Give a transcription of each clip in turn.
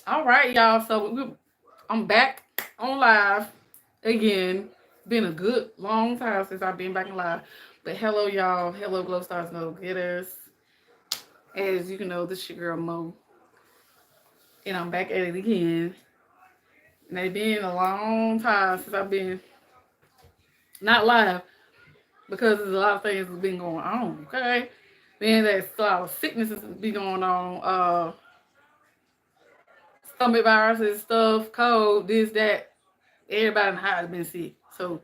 All right, y'all. I'm back on live again. Been a good long time since I've been back in live. But hello, y'all. Hello, Glow Stars No Getters. As you can know, this is your girl Mo, and I'm back at it again. And it's been a long time since I've been not live because there's a lot of things that's been going on. Okay, then there's a lot of sicknesses that's been going on. Stomach viruses, stuff, cold, this, that. Everybody in the house has been sick, so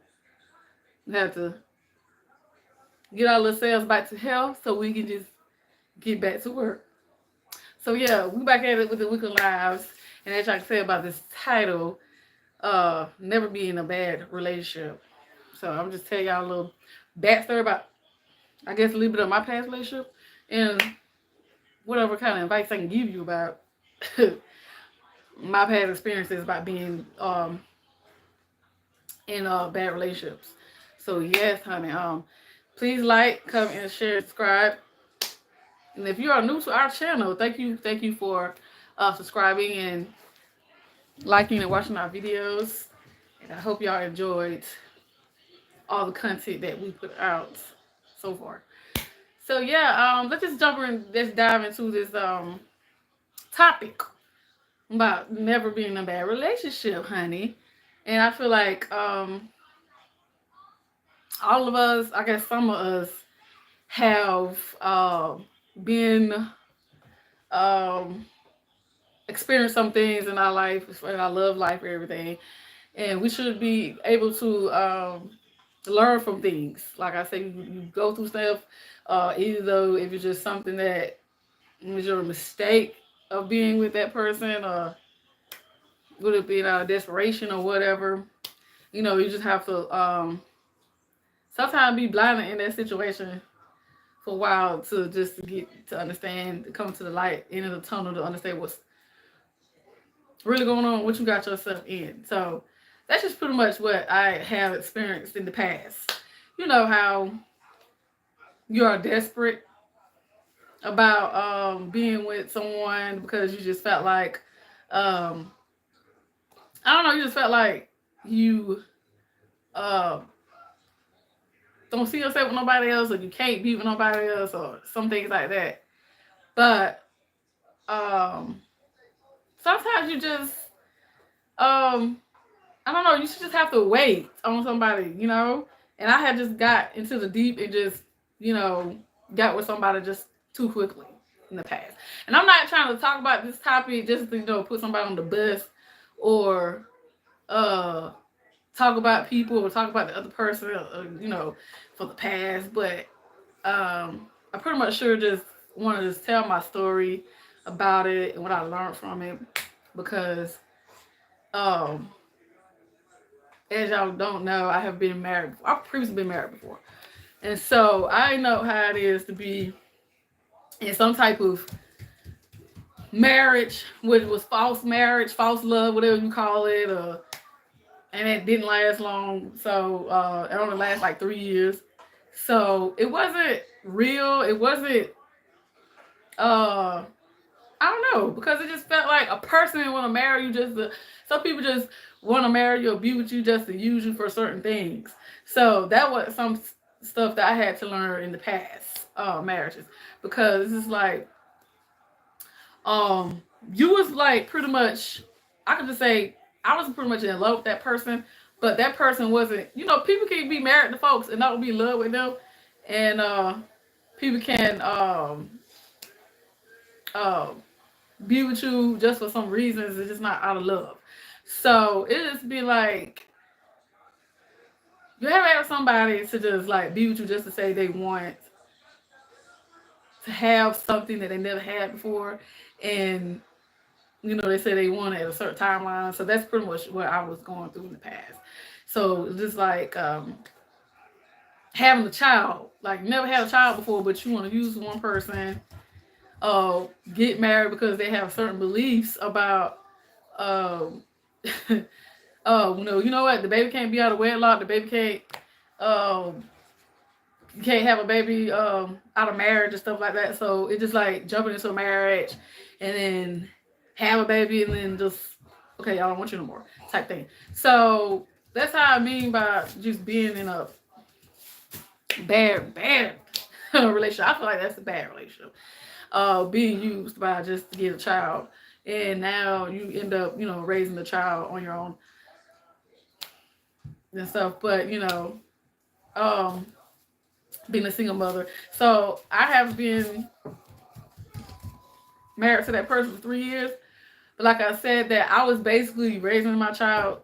we have to get our little selves back to health so we can just get back to work. So yeah, we back at it with the weekly lives, and as I can say about this title, never be in a bad relationship. So I'm just tell y'all a little backstory about, I guess, a little bit of my past relationship and whatever kind of advice I can give you about my past experiences about being in bad relationships. So yes, honey, please like, comment, and share, subscribe. And if you are new to our channel, thank you for subscribing and liking and watching our videos. And I hope y'all enjoyed all the content that we put out so far. So yeah, let's just jump in. Let's dive into this topic about never being in a bad relationship, honey. And I feel like all of us, I guess some of us, have been um, experienced some things in our life, in our love life, everything, and we should be able to learn from things. Like I say, you go through stuff, either though if it's just something that was your mistake of being with that person, or would it be out of desperation or whatever. You just have to sometimes be blinded in that situation for a while to just to get to understand, to come to the light, end of the tunnel, to understand what's really going on, what you got yourself in. So that's just pretty much what I have experienced in the past. You know how you are desperate about being with someone because you just felt like I don't know, you just felt like you uh, don't see yourself with nobody else, or you can't be with nobody else, or some things like that. But um, sometimes you just um, I don't know, you should just have to wait on somebody. And I had just got into the deep and just, you know, got with somebody just too quickly in the past. And I'm not trying to talk about this topic just to, put somebody on the bus, or uh talk about people, or talk about the other person, for the past. But I pretty much sure just want to just tell my story about it and what I learned from it, because um as y'all don't know, I have been married before. I've previously been married before. And so I know how it is to be in some type of marriage, which was false marriage, false love, whatever you call it, and it didn't last long. So it only lasted like 3 years. So it wasn't real. It wasn't uh I don't know, because it just felt like a person want to marry you just to, some people just want to marry you or be with you just to use you for certain things. So that was some stuff that I had to learn in the past marriages, because it's like um you was like pretty much, I could just say I was pretty much in love with that person, but that person wasn't. People can be married to folks and not be in love with them, and people can uh, be with you just for some reasons. It's just not out of love. So it just be like, you ever have somebody to just like be with you just to say they want to have something that they never had before, and they say they want it at a certain timeline. So that's pretty much what I was going through in the past. So just like having a child, like never had a child before, but you want to use one person, get married because they have certain beliefs about um oh, no, you know what? The baby can't be out of wedlock. The baby can't, um, you can't have a baby out of marriage and stuff like that. So it's just like jumping into a marriage, and then have a baby and then just, okay, I don't want you no more type thing. So that's how I mean by just being in a bad relationship. I feel like that's a bad relationship. Being used by just to get a child, and now you end up, raising the child on your own and stuff. But um, being a single mother. So I have been married to that person for 3 years. But like I said, that I was basically raising my child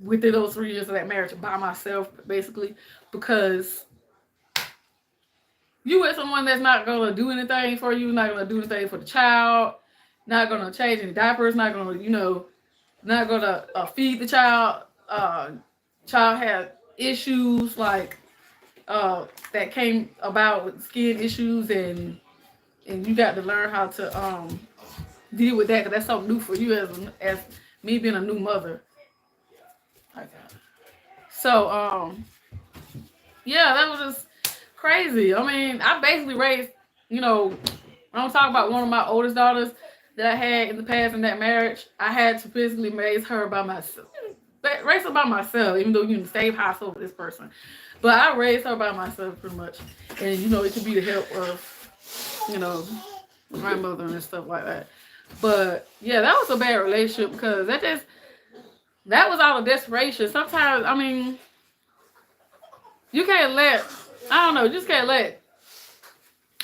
within those 3 years of that marriage by myself, basically, because you with someone that's not gonna do anything for you, not gonna do anything for the child, not gonna change any diapers, not gonna, not gonna feed the child. Child had issues like that came about with skin issues, and you got to learn how to deal with that, because that's something new for you as me being a new mother. Okay. So yeah, that was just crazy. I mean, I basically raised, I'm talking about one of my oldest daughters that I had in the past in that marriage. I had to physically raise her by myself. Raise her by myself, even though you're in the same household with this person. But I raised her by myself pretty much. And, it could be the help of, my grandmother and stuff like that. But, yeah, that was a bad relationship, because that was out of desperation. Sometimes, I mean, you can't let, I don't know, just can't let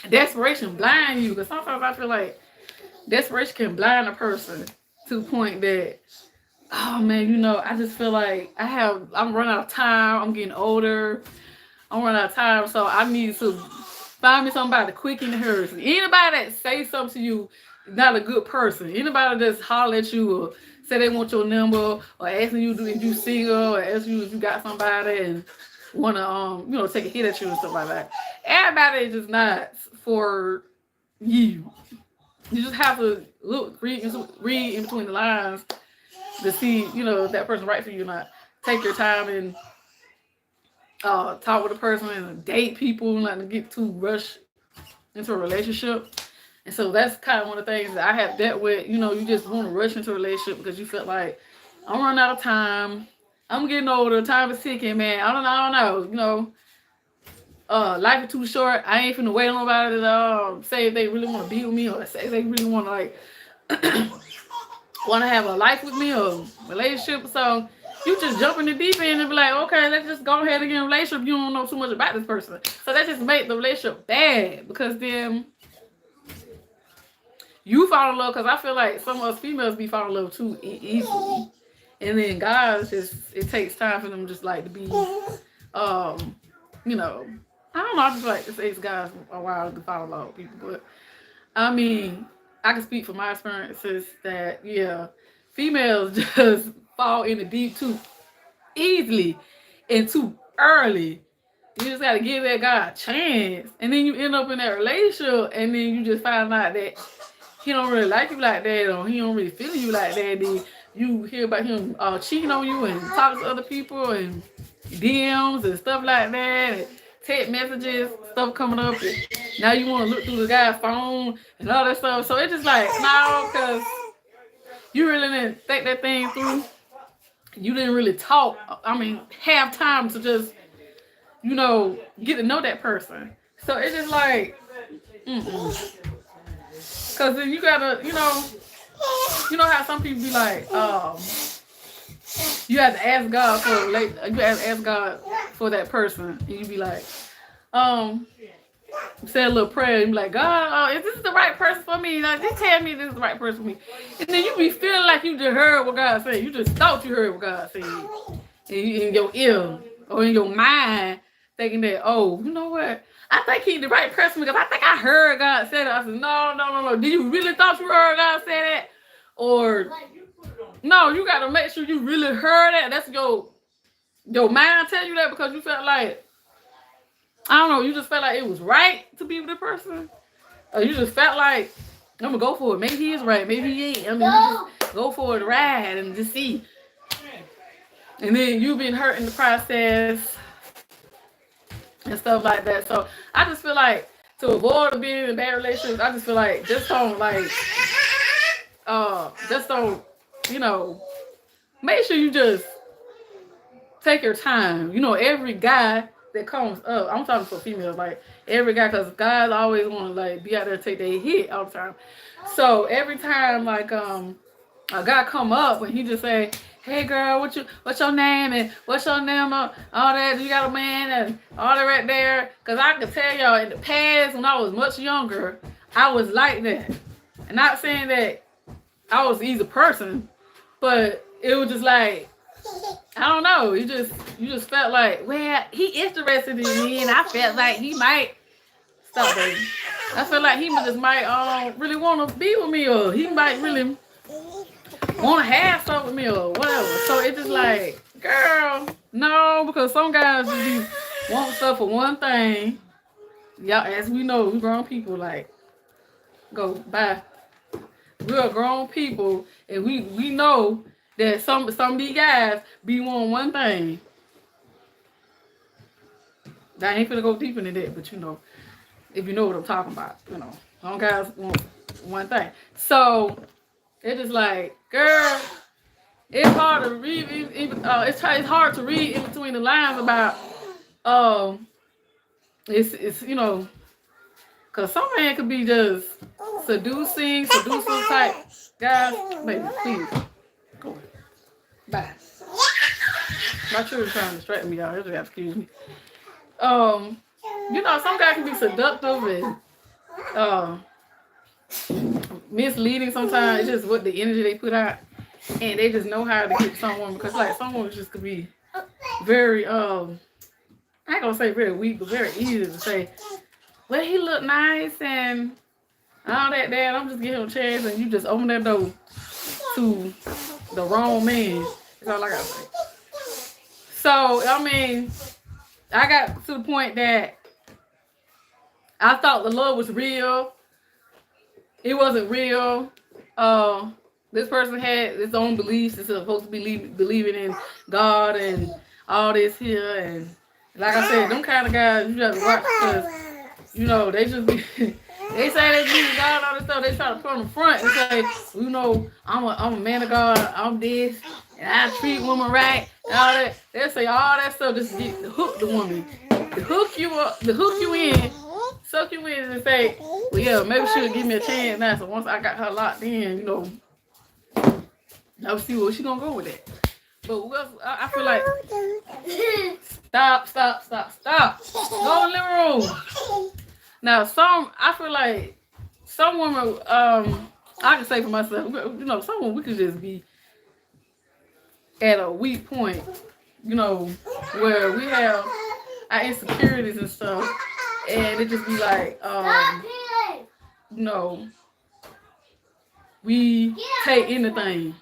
desperation blind you. Because sometimes I feel like desperation can blind a person to the point that, oh man, I just feel like I'm running out of time. I'm getting older. I'm running out of time. So I need to find me somebody to quicken hers. Anybody that say something to you is not a good person. Anybody that's holler at you or say they want your number or asking you if you single or ask you if you got somebody and want to take a hit at you and stuff like that. Everybody is just not for you. You just have to read in between the lines to see, if that person right for you or not. Take your time and talk with a person and date people, not to get too rushed into a relationship. And so that's kind of one of the things that I have dealt with. You just want to rush into a relationship because you felt like, I'm running out of time. I'm getting older. Time is ticking, man. I don't know. Life is too short. I ain't finna wait on nobody to say if they really want to be with me, or say if they really want to want to have a life with me or relationship. So you just jump in the deep end and be like, okay, let's just go ahead and get in a relationship. You don't know too much about this person. So that just make the relationship bad, because then you fall in love, because I feel like some of us females be falling in love too easily. And then guys, it takes time for them just like to be, I don't know, I just like to say it's guys a while to fall in love with people. But I mean, I can speak from my experiences that, yeah, females just fall in the deep too easily and too early. You just got to give that guy a chance. And then you end up in that relationship, and then you just find out that he don't really like you like that, or he don't really feel you like that. Then you hear about him cheating on you and talking to other people and DMs and stuff like that, and text messages, stuff coming up. And now you want to look through the guy's phone and all that stuff. So it's just like, no, because you really didn't think that thing through. You didn't really talk. I mean, have time to just, get to know that person. So it's just like, because then you gotta, you know how some people be like, you have to ask God for that person, and you be like, say a little prayer and be like, God, is this the right person for me? Like, just tell me this is the right person for me. And then you be feeling like you just heard what God said. You just thought you heard what God said in your ear or in your mind, thinking that, oh, you know what? I think he's the right person because I think I heard God say that. I said, no. Did you really thought you heard God say that? Or no, you got to make sure you really heard that. That's your mind tell you that because you felt like, I don't know, you just felt like it was right to be with the person. Or you just felt like, I'm going to go for it. Maybe he is right. Maybe he ain't. I mean, you just go for the ride and just see. And then you've been hurt in the process and stuff like that. So I just feel like to avoid being in bad relationships, I just feel like just don't just don't, you know, make sure you just take your time. You know, every guy that comes up, I'm talking for females, like every guy, because guys always want to like be out there and take their hit all the time. So every time like a guy come up and he just say, "Hey girl, what's your name and what's your name?" All that, you got a man and all that right there. Cause I can tell y'all in the past when I was much younger, I was like that. And not saying that I was an easy person, but it was just like, I don't know. You just felt like, well, he interested in me, and I felt like he might stop, baby. I feel like he just might really want to be with me, or he might really want to have something with me, or whatever. So it's just like, girl, no, because some guys just want stuff for one thing. Y'all, as we know, we grown people. Like, go bye. We're grown people, and we know that some of these guys be wanting one thing. I ain't finna go deep into that, but you know, if you know what I'm talking about, you know, some guys want one thing. So it's just like, girl, it's hard to read. It's hard to read in between the lines about it's you know, cause some man could be just seducing type guys. Baby, please go away. Bye. My children trying to distract me, y'all. Just excuse me. You know, some guys can be seductive and misleading sometimes. It's just what the energy they put out, and they just know how to get someone, because like some women just could be very I ain't gonna say very weak, but very easy to say, well, he look nice and all that, Dad. I'm just giving him a chance, and you just open that door to the wrong man. That's all I gotta say. So I mean, I got to the point that I thought the love was real. It wasn't real. This person had his own beliefs. It's supposed to be believing in God and all this here. And like I said, them kind of guys you have to watch, because you know they just be. They say they believe in God and all this stuff. They try to put on the front and say, you know, I'm a man of God. I'm this, and I treat women right and all that. They say all that stuff just to hook the woman, to hook you up, to hook you in, suck you in, and say, well, yeah, maybe she'll give me a chance now. So once I got her locked in, you know, I'll see where she gonna go with it. But I feel like stop. Go in the living room. Now, I feel like some women, I can say for myself, you know, some women we could just be at a weak point, you know, where we have our insecurities and stuff, and it just be like, you know, we take anything.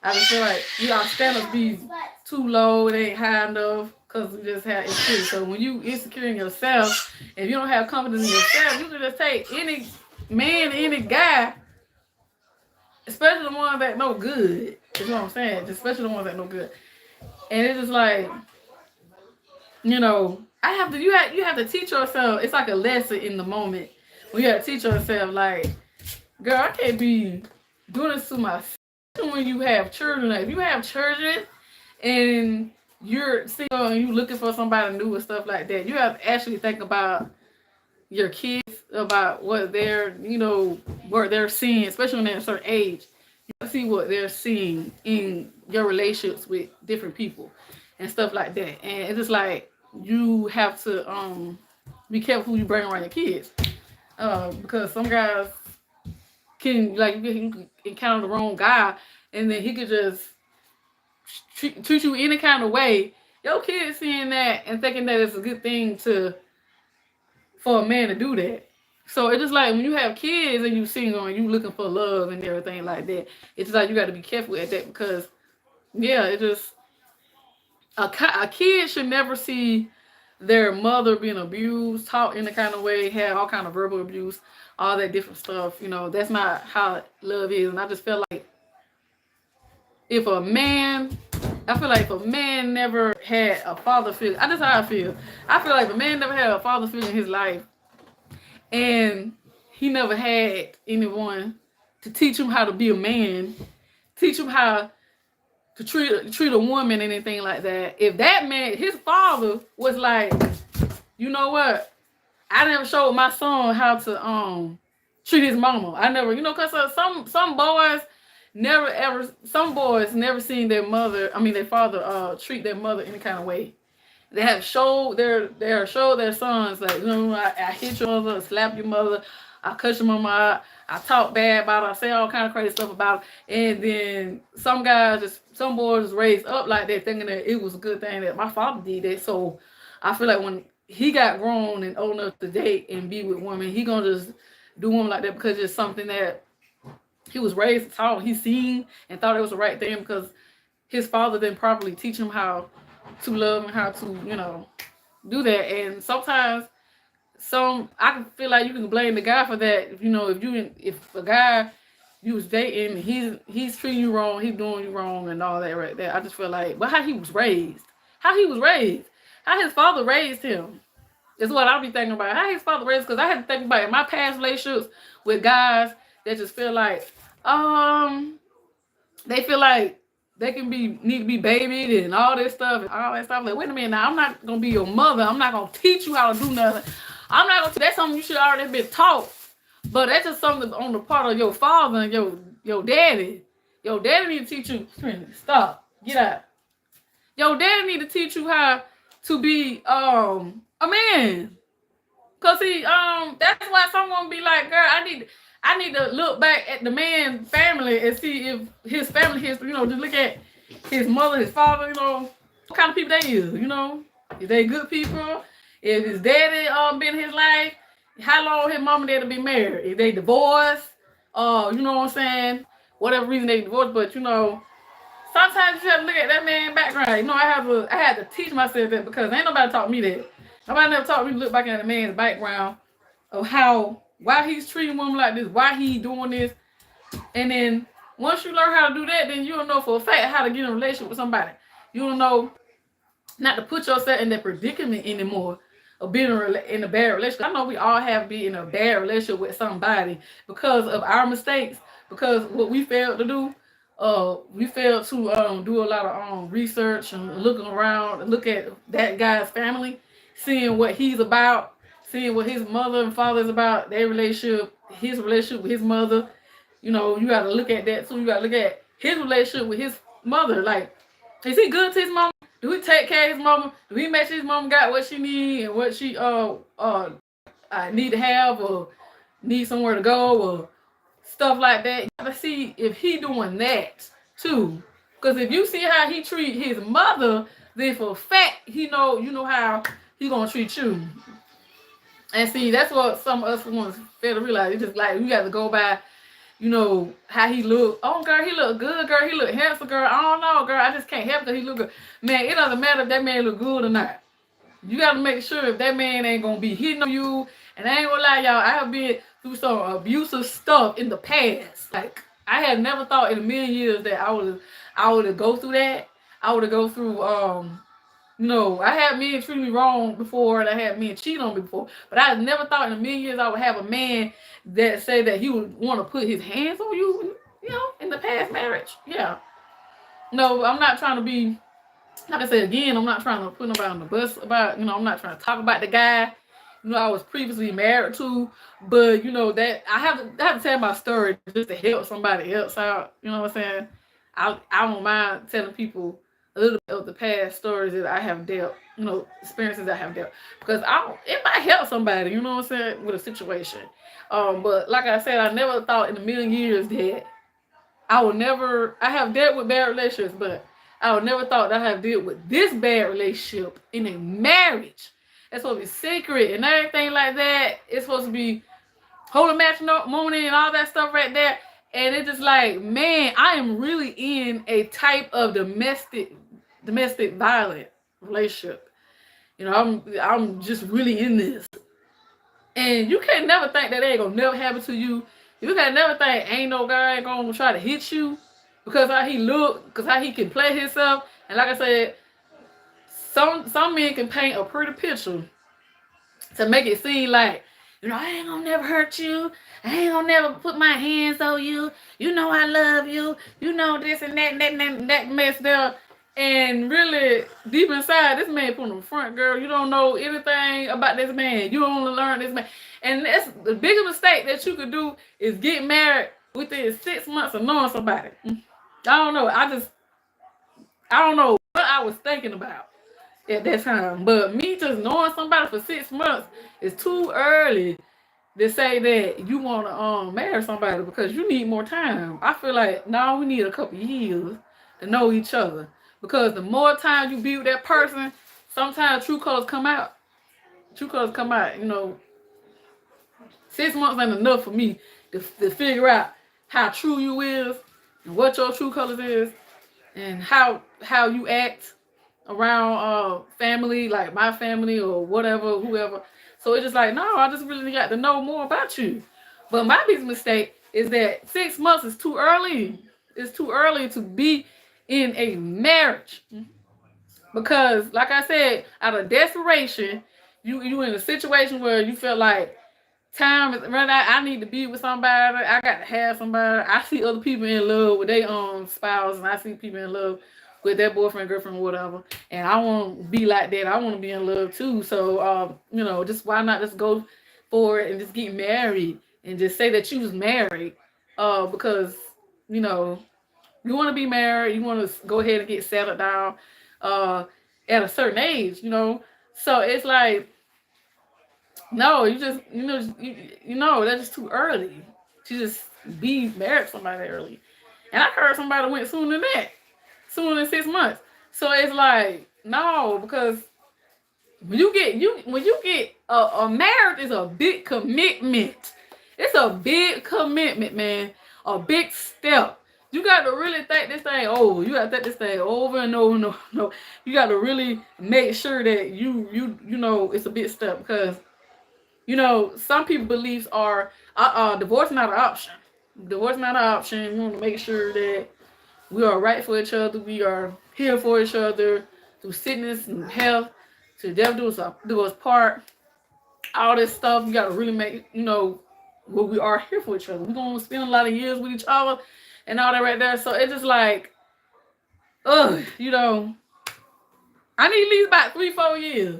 I just feel like our standards be too low, it ain't high enough, because we just have insecurity. So when you insecure in yourself, if you don't have confidence in yourself, you can just take any man, any guy, especially the ones that know good. Is what I'm saying. Especially the ones that know good. And it's just like, you know, you have to teach yourself. It's like a lesson in the moment. When you have to teach yourself, like, girl, I can't be doing this to myself. When you have children, like, if you have children and you're single and you looking for somebody new and stuff like that, you have to actually think about your kids, about what they're, you know, what they're seeing, especially when they're at a certain age. You see what they're seeing in your relationships with different people and stuff like that. And it's just like you have to be careful who you bring around your kids, because some guys can, like, you can encounter the wrong guy, and then he could just treat you any kind of way. Your kids seeing that and thinking that it's a good thing for a man to do that. So it's just like when you have kids and you single and you looking for love and everything like that, it's just like you got to be careful at that, because yeah, it just a kid should never see their mother being abused, taught in the kind of way, have all kind of verbal abuse, all that different stuff. You know, that's not how love is. And I just feel like I feel like if a man never had a father figure, that's how I feel. I feel like if a man never had a father figure in his life, and he never had anyone to teach him how to be a man, teach him how to treat a woman and anything like that. If that man, his father was like, you know what? I never showed my son how to treat his mama. I never, cause some boys some boys never seen their mother, their father treat their mother any kind of way. They have showed their sons like, I hit your mother, slap your mother, I cut your mama out, I talk bad about her, I say all kind of crazy stuff about her. And then some boys raised up like that, thinking that it was a good thing that my father did that. So I feel like when he got grown and old enough to date and be with women, he gonna just do women like that because it's something that he was raised taught, he seen and thought it was the right thing because his father didn't properly teach him how to love and how to, do that. And sometimes I can feel like you can blame the guy for that. If a guy you was dating, he's treating you wrong, he's doing you wrong and all that right there. I just feel like, but how he was raised, how his father raised him is what I'll be thinking about. How his father raised, because I had to think about it. My past relationships with guys that just feel like, they feel like they need to be babied and all this stuff and all that stuff. Like, wait a minute, now I'm not gonna be your mother. I'm not gonna teach you how to do nothing. I'm not gonna. That's something you should already been taught. But that's just something on the part of your father and your daddy. Your daddy need to teach you. Stop. Get out. Your daddy need to teach you how to be a man. Cause that's why someone be like, girl, I need to look back at the man's family and see if his family history, just look at his mother, his father, what kind of people they is, If they good people, if his daddy been in his life, how long his mom and daddy been married, if they divorced, you know what I'm saying, whatever reason they divorced, but sometimes you have to look at that man's background. I had to teach myself that because ain't nobody taught me that. Nobody never taught me to look back at a man's background of why he's treating women like this, why he doing this. And then once you learn how to do that, then you'll know for a fact how to get in a relationship with somebody. You'll know not to put yourself in that predicament anymore of being in a bad relationship. I know we all have been in a bad relationship with somebody because of our mistakes, because what we failed to do. We failed to do a lot of research and looking around and look at that guy's family, seeing what he's about, seeing what his mother and father is about, their relationship, his relationship with his mother. You got to look at that too. You got to look at his relationship with his mother. Like, is he good to his mama? Do he take care of his mama? Do he make sure his mama got what she need and what she need to have or need somewhere to go or stuff like that? You got to see if he doing that too. Because if you see how he treat his mother, then for a fact you know how he gonna treat you. And see, that's what some of us ones fail to realize. It's just like you got to go by, how he look. Oh, girl, he look good, girl. He look handsome, girl. I don't know, girl. I just can't help because he look good. Man, it doesn't matter if that man look good or not. You got to make sure if that man ain't going to be hitting on you. And I ain't going to lie, y'all, I have been through some abusive stuff in the past. Like, I had never thought in a million years that I would go through that. I would go through, I had men treat me wrong before and I had men cheat on me before. But I never thought in a million years I would have a man that say that he would want to put his hands on you, in the past marriage. Yeah. No, I'm not trying to be, like I said again, I'm not trying to put nobody on the bus about, I'm not trying to talk about the guy, I was previously married to, but that I have to tell my story just to help somebody else out. You know what I'm saying? I don't mind telling people a little bit of the past stories that I have dealt, experiences I have dealt, because it might help somebody, you know what I'm saying, with a situation. But like I said, I never thought in a million years that I have dealt with bad relationships, but I would never thought that I have dealt with this bad relationship in a marriage. It's supposed to be secret and everything like that. It's supposed to be holy matrimony and all that stuff right there. And it's just like, man, I am really in a type of domestic violent relationship. I'm just really in this. And you can't never think that ain't gonna never happen to you. You can't never think ain't no guy ain't gonna try to hit you because how he look, because how he can play himself. And like I said, some men can paint a pretty picture to make it seem like You know, I ain't gonna never hurt you. I ain't gonna never put my hands on you. You know I love you. You know this and that and that and that mess there. And really, deep inside, this man put on the front, girl. You don't know anything about this man. You only learn this man. And that's the biggest mistake that you could do is get married within 6 months of knowing somebody. I don't know. I don't know what I was thinking about at that time. But me just knowing somebody for 6 months is too early to say that you want to marry somebody because you need more time. I feel like now we need a couple years to know each other because the more time you be with that person, sometimes true colors come out. True colors come out. You know, 6 months ain't enough for me to figure out how true you is and what your true colors is and how you act around family, like my family or whatever, whoever. So it's just like, no, I just really got to know more about you. But my biggest mistake is that 6 months is too early. It's too early to be in a marriage. Because, like I said, out of desperation, you in a situation where you feel like time is running out. I need to be with somebody. I got to have somebody. I see other people in love with their spouse, and I see people in love with their boyfriend, girlfriend, whatever. And I want to be like that. I want to be in love too. So, you know, just why not just go for it and just get married and just say that you was married, because you know you want to be married. You want to go ahead and get settled down, at a certain age. You know, so it's like. No, you just you know that's just too early to just be married to somebody early. And I heard somebody went sooner than that, sooner than 6 months. So it's like no, because when you get a marriage is a big commitment. It's a big commitment, man. A big step. You got to really think this thing over. You got to think this thing over and over and over. No, you got to really make sure that you know it's a big step because. You know, some people's beliefs are divorce not an option. Divorce not an option. We want to make sure that we are right for each other. We are here for each other through sickness and health, to death do us part. All this stuff, you got to really make, you know, what we are here for each other. We're going to spend a lot of years with each other and all that right there. So it's just like, you know, I need at least about 3-4 years.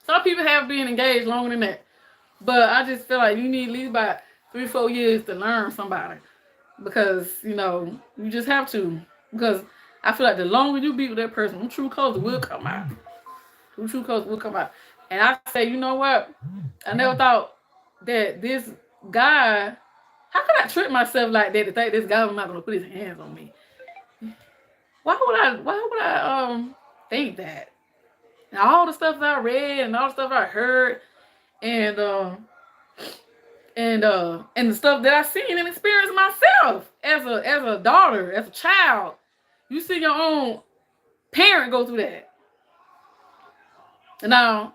Some people have been engaged longer than that. But I just feel like you need at least about 3-4 years to learn somebody. Because, you know, you just have to. Because I feel like the longer you be with that person, them true colors will come out. Them true colors will come out. And I say, you know what? I never thought that this guy, how could I trick myself like that to think this guy was not going to put his hands on me? Why would I think that? And all the stuff that I read and all the stuff I heard and the stuff that I seen and experienced myself as a daughter, as a child. You see your own parent go through that. Now,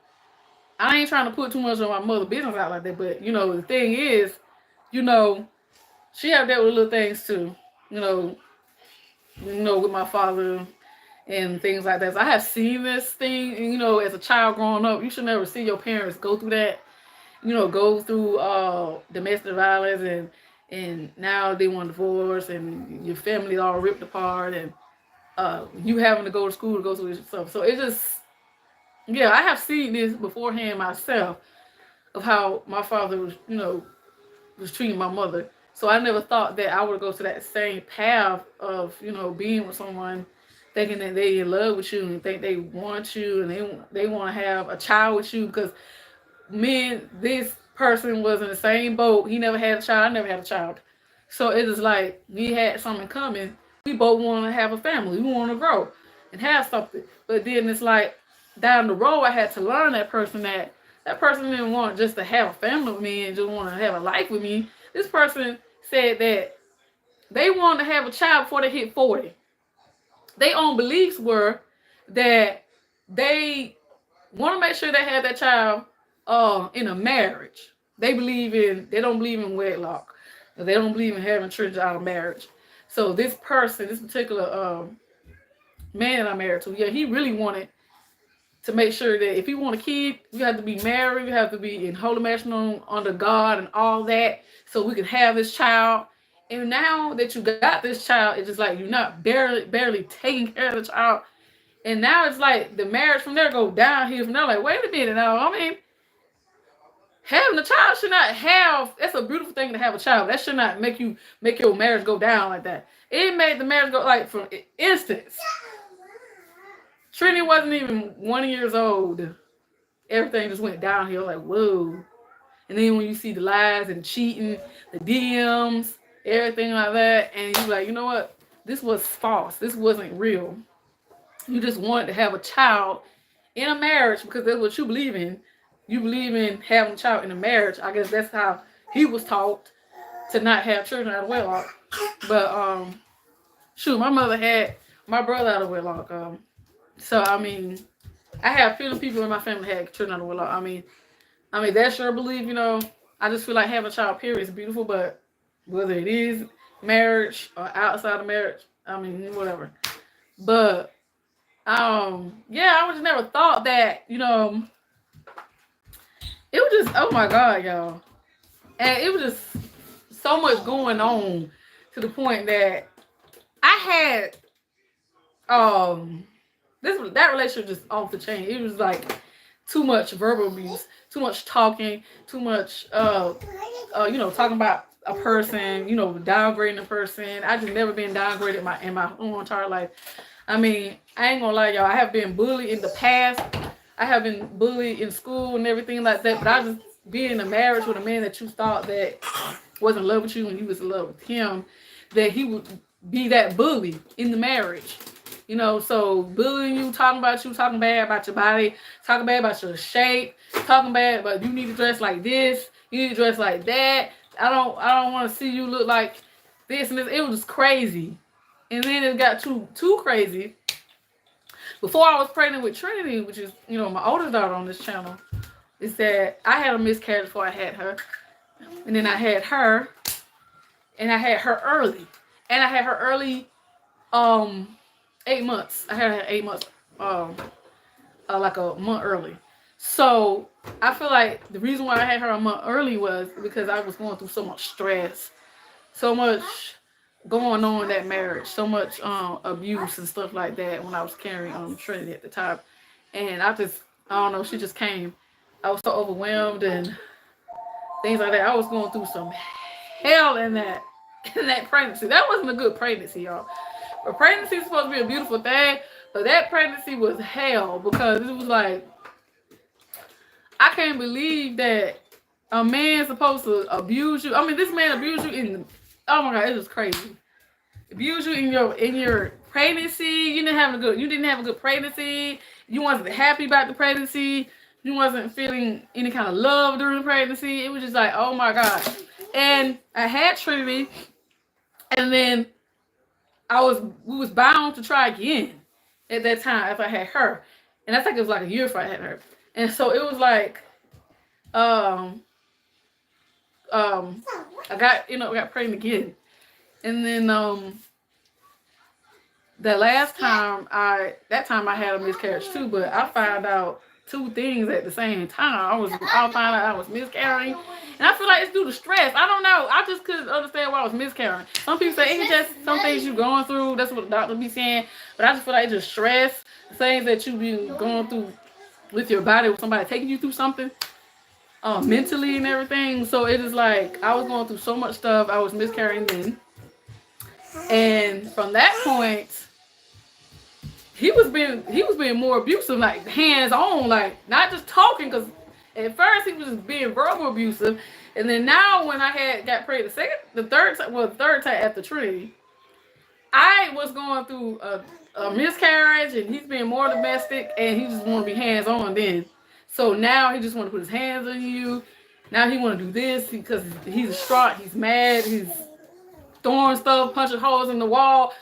I ain't trying to put too much of my mother business out like that, but you know, the thing is, you know, she had that with little things too. You know, with my father and things like that. So I have seen this thing, you know, as a child growing up. You should never see your parents go through that. You know, go through domestic violence and now they want divorce and your family all ripped apart and you having to go to school to go through this stuff. So it just, yeah, I have seen this beforehand myself of how my father was, you know, was treating my mother. So I never thought that I would go to that same path of, you know, being with someone thinking that they in love with you and think they want you and they want to have a child with you because this person was in the same boat. He never had a child. I never had a child. So it is like we had something coming. We both want to have a family. We want to grow and have something. But then it's like down the road, I had to learn that person didn't want just to have a family with me and just want to have a life with me. This person said that they wanted to have a child before they hit 40. Their own beliefs were that they want to make sure they have that child in a marriage. They don't believe in wedlock. They don't believe in having children out of marriage. So this particular man that I married to, yeah, he really wanted to make sure that if you want a kid, you have to be married, you have to be in holy matrimony under God and all that, so we can have this child. And now that you got this child, it's just like you're not barely taking care of the child. And now it's like the marriage from there go downhill from there. Like, wait a minute now. I mean, having a child should not have. That's a beautiful thing to have a child. That should not make your marriage go down like that. It made the marriage go like for instance. Trinity wasn't even 1 year old. Everything just went downhill. Like, whoa. And then when you see the lies and cheating, the DMs, everything like that, and you're like, you know what? This was false. This wasn't real. You just wanted to have a child in a marriage because that's what you believe in. You believe in having a child in a marriage. I guess that's how he was taught to not have children out of wedlock. But shoot, my mother had my brother out of wedlock. So I mean, I have feeling people in my family had children out of wedlock. I mean that's your belief, you know. I just feel like having a child period is beautiful, but whether it is marriage or outside of marriage, I mean whatever. But yeah, I would just never thought that, you know, it was just, oh my God, y'all. And it was just so much going on to the point that I had, that relationship just off the chain. It was like too much verbal abuse, too much talking, too much, you know, talking about a person, you know, downgrading a person. I just never been downgraded in my whole entire life. I mean, I ain't gonna lie, y'all. I have been bullied in the past. I have been bullied in school and everything like that. But I just being in a marriage with a man that you thought that wasn't in love with you and you was in love with him, that he would be that bully in the marriage. You know, so bullying you, talking bad about your body, talking bad about your shape, talking bad about you need to dress like this, you need to dress like that. I don't want to see you look like this and this. It was just crazy. And then it got too crazy. Before I was pregnant with Trinity, which is, you know, my oldest daughter on this channel, is that I had a miscarriage before I had her. And then I had her. And I had her early. And I had her early 8 months. I had her 8 months, like a month early. So I feel like the reason why I had her a month early was because I was going through so much stress, so much going on in that marriage, so much abuse and stuff like that when I was carrying Trinity at the time. And I don't know, she just came. I was so overwhelmed and things like that. I was going through some hell in that pregnancy. That wasn't a good pregnancy, y'all. But pregnancy is supposed to be a beautiful thing, but that pregnancy was hell because it was like, I can't believe that a man's supposed to abuse you. I mean, this man abused you oh my God, it was crazy. Abuse you in your pregnancy. You didn't have a good pregnancy. You wasn't happy about the pregnancy. You wasn't feeling any kind of love during the pregnancy. It was just like, oh my God. And I had Trinity, and then we was bound to try again at that time if I had her. And I think it was like a year before I had her. And so it was like, I got pregnant again. And then that time I had a miscarriage too, but I found out two things at the same time. I found out I was miscarrying. And I feel like it's due to stress. I don't know. I just couldn't understand why I was miscarrying. Some people say it's just some things you're going through. That's what the doctor be saying. But I just feel like it's just stress. Things that you be going through with your body, with somebody taking you through something. Mentally and everything. So it is like I was going through so much stuff. I was miscarrying then. And from that point, he was being more abusive, like hands on, like not just talking, because at first he was just being verbal abusive. And then now when I got pregnant the third time after Trinity, I was going through a miscarriage and he's being more domestic and he just want to be hands on then. So now he just want to put his hands on you. Now he want to do this because he's distraught, he's mad, he's throwing stuff, punching holes in the wall,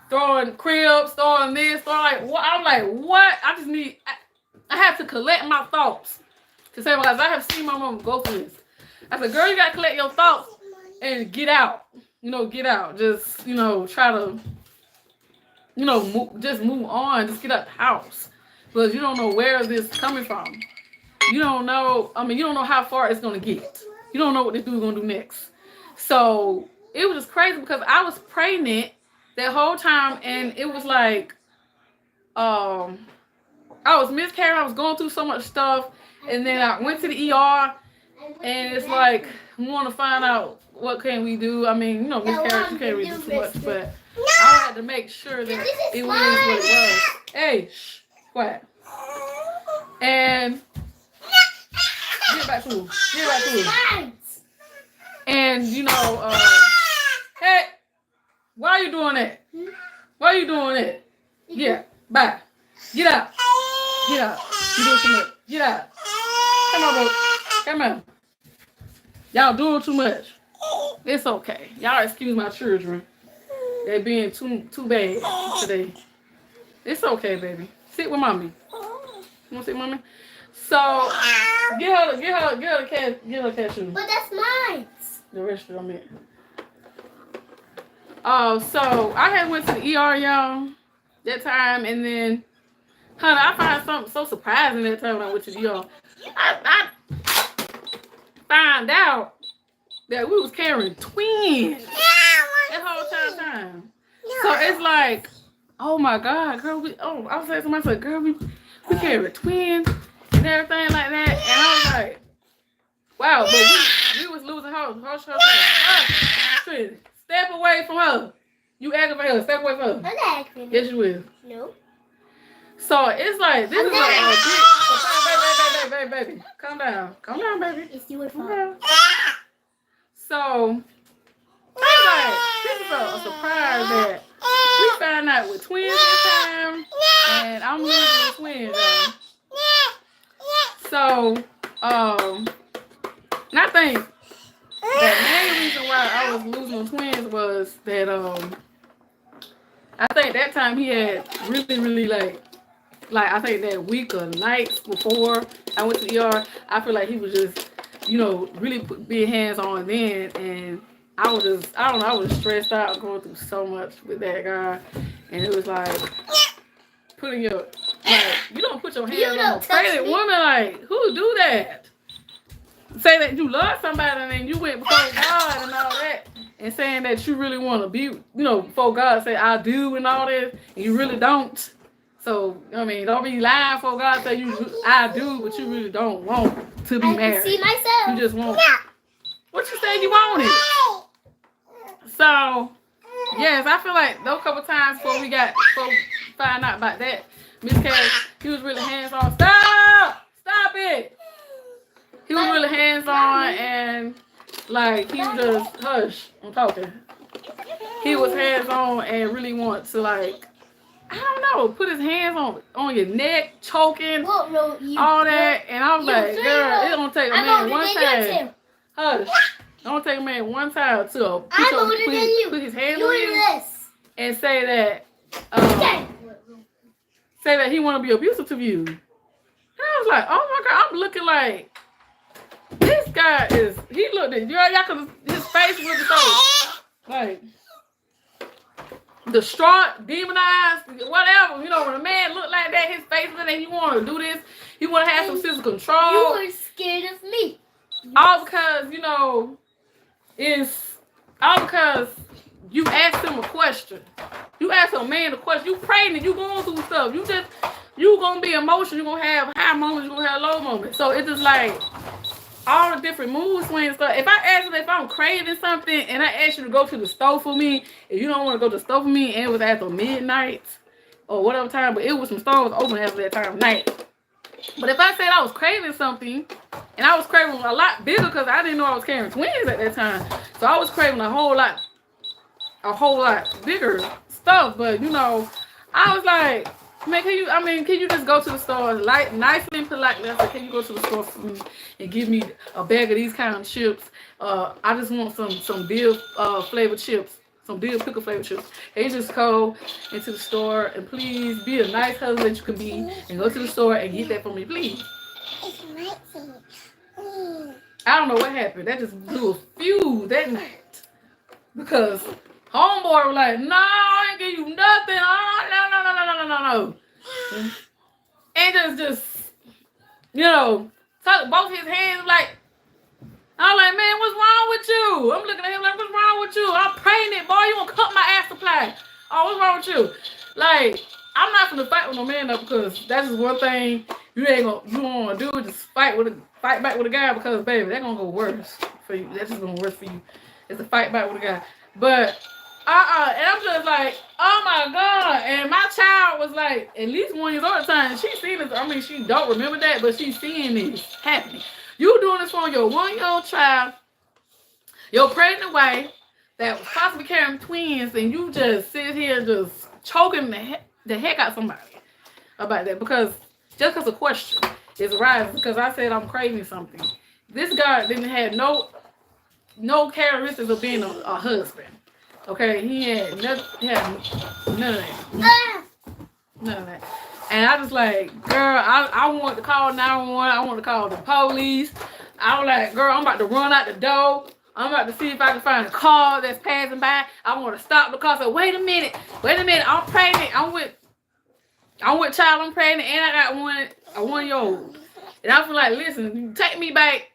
throwing cribs, throwing this, throwing what? I'm like, what? I have to collect my thoughts to say, because I have seen my mom go through this. I said, girl, you got to collect your thoughts and get out. Get out. Just, try to, just move on. Just get out the house. but you don't know where this is coming from. You don't know. I mean, you don't know how far it's gonna get. You don't know what this dude's gonna do next. So it was just crazy because I was pregnant that whole time, and it was like, I was miscarrying. I was going through so much stuff, and then I went to the ER, and it's like we want to find out what can we do. I mean, you know, miscarriage you can't really do too much, but I had to make sure that it was what it was. Hey, shh, quiet. And get back to him. Get back to him. And you know, hey, why are you doing that? Why are you doing that? Yeah, bye. Get out. Get out. You doing too much. Get out. Come on, bro. Come on. Y'all doing too much. It's okay. Y'all excuse my children. They're being too bad today. It's okay, baby. Sit with mommy. You want to sit with mommy? So get her the cashew. But that's mine. The rest of them. So I had went to the ER, y'all, that time, and then, honey, I find something so surprising that time when I went to the ER. I find out that we was carrying twins that whole time. So it's like, oh my God, girl, I was saying to myself, girl, we carry twins and everything like that, and I was like, wow, but we was losing her. Step away from her. You aggravate her. Step away from her. I'm not aggravating. Yes, you will. No. So it's like, this is like a big, baby. Calm down. Calm down, baby. It's your fault. So, it's like, this is a surprise that we found out with twins this time, and I'm losing the twins, y'all. So, and I think the main reason why I was losing twins was that I think that time he had really like I think that week or nights before I went to the ER, I feel like he was just, you know, really being hands on then, and I was stressed out going through so much with that guy, and it was like putting your, like, you don't put your hands on a pregnant woman, like, who do that? Say that you love somebody and then you went before God and all that, and saying that you really want to be, you know, before God, say I do and all this, and you really don't. So, I mean, don't be lying before God, say I do, but you really don't want to be married. I can see myself. You just want what you said you wanted. So, yes, I feel like those couple times before we find out about that miscarriage, he was really hands on. Stop it. He was really hands on, and like he was just hush. I'm talking. He was hands on and really want to, like, I don't know, put his hands on your neck, choking, all that, and I was like, girl, it don't take a man one time. Hush. Don't take a man one time to put his hands on you and say that he want to be abusive to you. And I was like, oh my God, I'm looking like, this guy is, he looked at y'all cause his face was so like distraught, demonized, whatever. You know, when a man look like that, his face was like he want to do this, he want to have some physical control. You were scared of me. All because, you know, all because you asked him a question. You asked a man a question. You pregnant, you going through stuff. You gonna be emotional. You gonna have high moments. You gonna have low moments. So it's just like all the different mood swings and stuff. If I ask you if I'm craving something and I ask you to go to the store for me, and you don't want to go to the store for me, and it was after midnight or whatever time, but it was some stores open after that time of night. But if I said I was craving something, and I was craving a lot bigger because I didn't know I was carrying twins at that time, so I was craving a whole lot bigger stuff. But you know, I was like, man, can you just go to the store, like, nicely and politely? I said, can you go to the store for me and give me a bag of these kind of chips? I just want some dill flavored chips, some dill pickle flavored chips. And you just go into the store and please be a nice husband that you can be, and go to the store and get that for me, please. I don't know what happened. That just blew a fuse that night because homeboy was like, no, I ain't give you nothing. Oh, no. and just you know, took both his hands like. I'm like, man, what's wrong with you? I'm looking at him like, what's wrong with you? I'm pregnant, boy. You gonna cut my ass supply? Oh, what's wrong with you? Like, I'm not gonna fight with no man though, because that's just one thing you don't wanna do, just fight back with a guy, because baby, that's gonna go worse for you. That's just gonna worse for you. Is to fight back with a guy. But and I'm just like, oh my God. And my child was like at least 1 year old at the time. She seen this. I mean, she don't remember that, but she's seeing this happening. You doing this for your 1 year old child, your pregnant wife that was possibly carrying twins, and you just sit here just choking the heck out somebody about that, because just because a question is arising because I said I'm craving something. This guy didn't have no characteristics of being a husband. Okay, he had none of that. None of that. And I was like, girl, I want to call 911. I want to call the police. I was like, girl, I'm about to run out the door. I'm about to see if I can find a car that's passing by. I want to stop the car. So wait a minute. I'm pregnant. I'm with child. I'm pregnant, and I got a 1 year old. And I was like, listen, take me back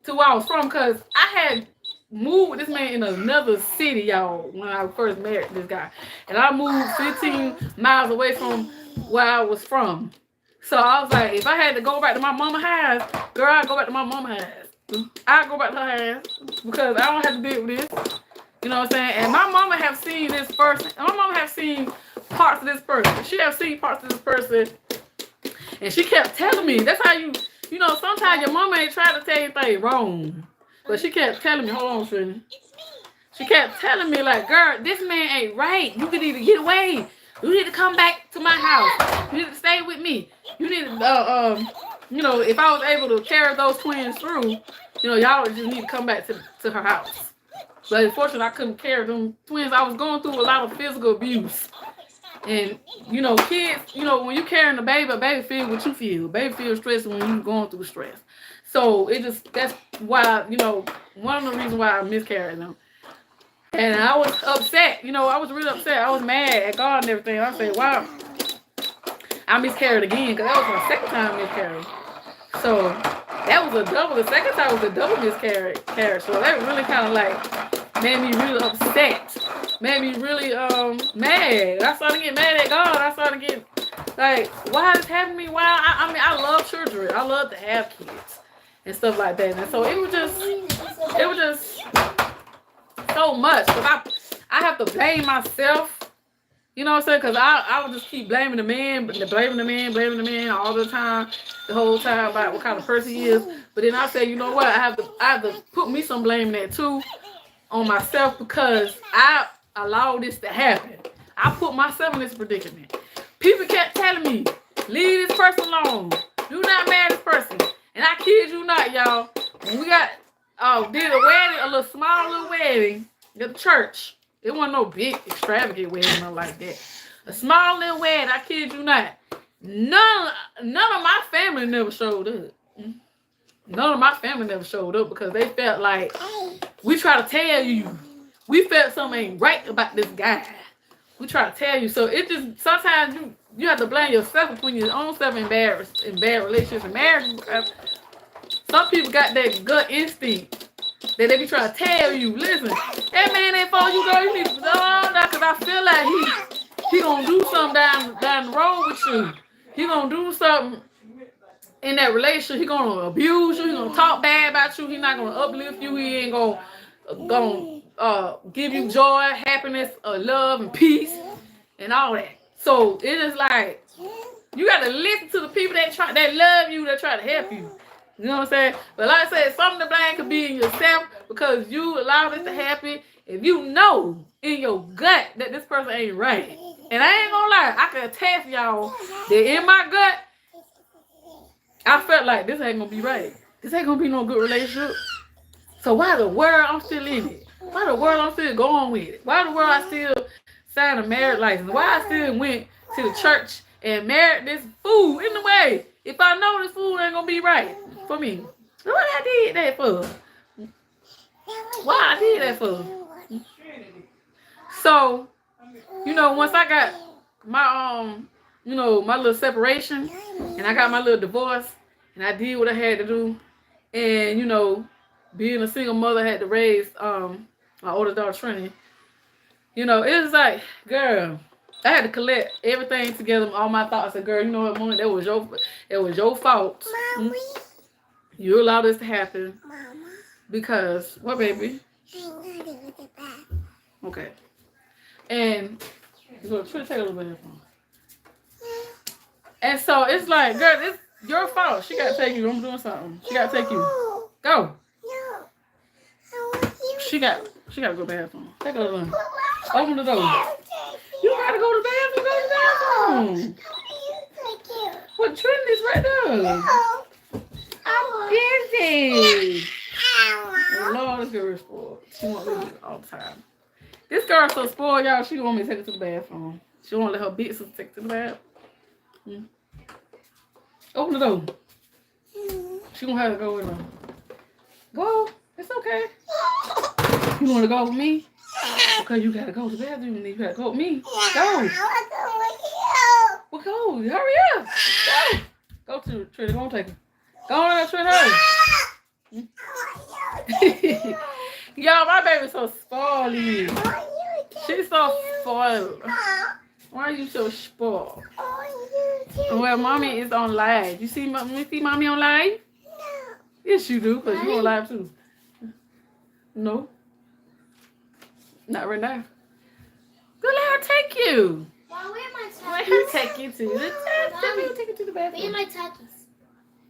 to where I was from, because I had moved with this man in another city, y'all, when I first married this guy. And I moved 15 miles away from where I was from. So I was like, if I had to go back to my mama's house, girl, I'd go back to my mama's house. I'd go back to her house because I don't have to deal with this. You know what I'm saying? And my mama have seen this person. My mama have seen parts of this person. She have seen parts of this person. And she kept telling me, that's how you know, sometimes your mama ain't trying to tell you anything wrong. But she kept telling me, hold on, Trini. She kept telling me, like, girl, this man ain't right. You can either get away. You need to come back to my house. You need to stay with me. You need to, you know, if I was able to carry those twins through, you know, y'all just need to come back to her house. But unfortunately, I couldn't carry them twins. I was going through a lot of physical abuse. And, you know, kids, you know, when you're carrying a baby feel what you feel. A baby feels stressed when you're going through stress. So that's why, you know, one of the reasons why I miscarried them. And I was upset, you know, I was really upset. I was mad at God and everything. I said, wow, I miscarried again, because that was my second time miscarrying. So that was a double. The second time was a double miscarriage. So that really kind of like made me really upset. Made me really mad. I started getting mad at God. I started getting like, why is this happening to me? Why? I mean, I love children. I love to have kids and stuff like that. And so it was just so much. Because I have to blame myself. You know what I'm saying? Because I would just keep blaming the man all the time, the whole time about what kind of person he is. But then I say, you know what? I have to put me some blame in that too on myself, because I allowed this to happen. I put myself in this predicament. People kept telling me, leave this person alone. Do not marry this person. And I kid you not, y'all. When we got did a wedding, a small little wedding at the church. It wasn't no big extravagant wedding, nothing like that. A small little wedding, I kid you not. None of my family never showed up. None of my family never showed up, because they felt like, we try to tell you, we felt something ain't right about this guy. We try to tell you. So it just, sometimes you have to blame yourself between your own self in bad relationships and marriage. Some people got that gut instinct that they be trying to tell you, listen, that man ain't for you, girl. You need to go on now, because I feel like he gonna do something down the road with you. He gonna do something in that relationship. He gonna abuse you. He gonna talk bad about you. He not gonna uplift you. He ain't gonna give you joy, happiness, love, and peace, and all that. So it is like, you gotta listen to the people that love you, that try to help you. You know what I'm saying? But like I said, some of the blame could be in yourself, because you allow this to happen. If you know in your gut that this person ain't right. And I ain't gonna lie, I can attest y'all that in my gut, I felt like this ain't gonna be right. This ain't gonna be no good relationship. So why the world I'm still in it? Why the world I'm still going with it? Why the world I still signed a marriage license? Why I still went to the church and married this fool in the way? If I know this fool ain't gonna be right for me. What I did that for? Why I did that for? So, you know, once I got my you know, my little separation, and I got my little divorce, and I did what I had to do, and you know, being a single mother, had to raise my older daughter Trinity. You know, it was like, girl, I had to collect everything together, all my thoughts. And girl, you know what, Mom, that was your fault. Mommy. You allowed this to happen Mama. because what, baby? I'm gonna go to the bathroom. Okay, and so try to take a little bit. And so it's like, girl, it's your fault. She gotta take you. I'm doing something. She gotta take you. No. Go. No. I want you. She gotta go to the bathroom. Take her alone. Open Open the door. You gotta go to the bathroom. Go to the bathroom. Thank you. What, Trinity's right there. No. I'm busy. I Lord, this girl is spoiled. She won't leave me all the time. This girl's so spoiled, y'all. She want me to take her to the bathroom. She won't let her big sister take her to the bathroom. Open the door. She won't have to go with her. Go. It's okay. You want to go with me? Okay, you gotta go to the bathroom and then you gotta go with me. Go. Well, go. Hurry up. Go. Go to Trinity. Go on, take her. Go on, Trinity. Y'all, my baby's so spoiled. She's so spoiled. Why are you so spoiled? Well, mommy is on live. You see mommy on live? Yes, you do, because you're on live too. No. Not right now. Good, let her take you. Mom, where are my tackies? Let her take you to the bathroom. Take you to the Where are bathroom. my tackies?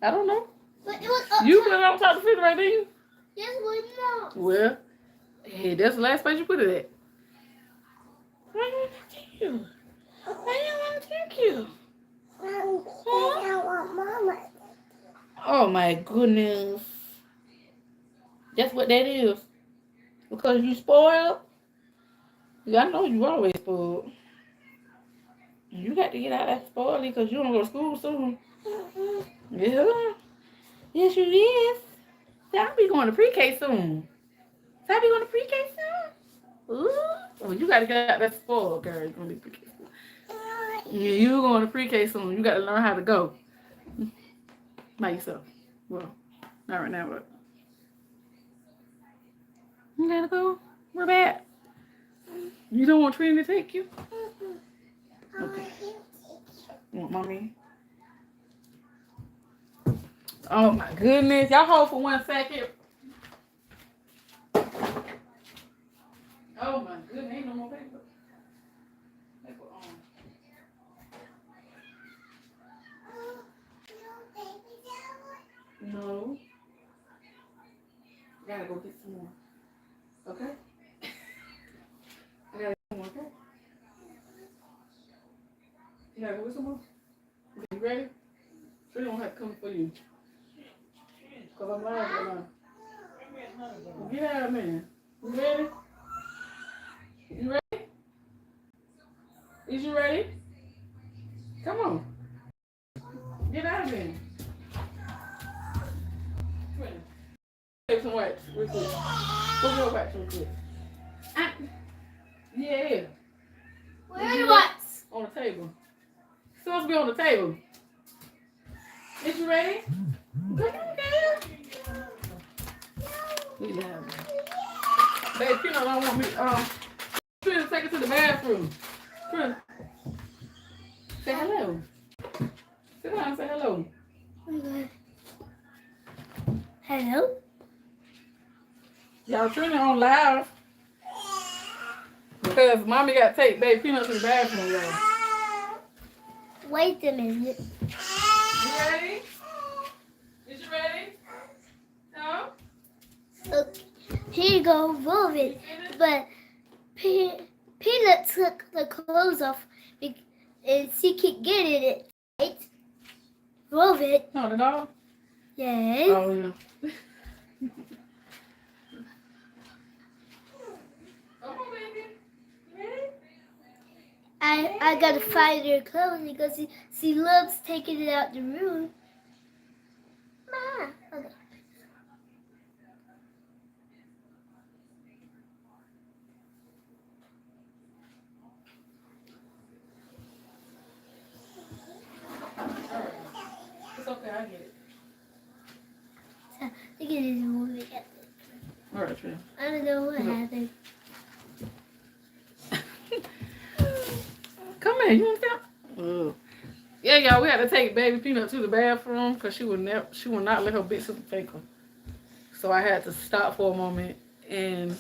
I don't know. But it was up You top. put it on top of the refrigerator, didn't you? Yes, but no. Well, hey, that's the last place you put it at. Why you want to take you? Why you want to take you? I want Mama. Oh my goodness. That's what that is. Because you spoiled. Yeah, I know you always spoiled. You got to get out of that spoiling because you don't go to school soon. Yeah. Yes, you is. I'll be going to pre-K soon. I'll be going to pre-K soon. Ooh. Well, you got to get out that spoiled, girl. You're going to be pre-K soon. Yeah, you're going to pre-K soon. You got to learn how to go. By yourself. Well, not right now, but. You got to go. We're back. You don't want Trinity to take you? Okay. You want mommy? Oh my goodness. Y'all hold for 1 second. Oh my goodness. Ain't no more paper. Paper on. No. Gotta go get some more. Okay? I gotta get some more, okay? You gotta go get some more? Okay, you ready? She don't have to come for you. Because I'm live right now. Get out of there. You ready? You ready? Is you ready? Come on. Get out of there. Take some wax real quick. Put your wax real quick. Yeah. Where are the wax? On the table. It's supposed to be on the table. Is you ready? Come on, girl. We love it. Babe, you know, don't want me. Trying to take it to the bathroom. Trying. Say hello. Sit down and say hello. Okay. Hello? Y'all turn it on loud. Because mommy got to take baby Peanut to the bathroom, y'all. Wait a minute. You ready? Is you ready? No? Look, here you go, move it. But Peanut took the clothes off and she keep getting it. Right? Move it. No, the dog? Yes. Oh, yeah. Come on, baby. You ready? I gotta find her clothes because she loves taking it out the room. Ma. Okay. True. I don't know what happened. Come here, you want that? Yeah, y'all, we had to take baby Peanut to the bathroom because she would not let her big sister take her. So I had to stop for a moment and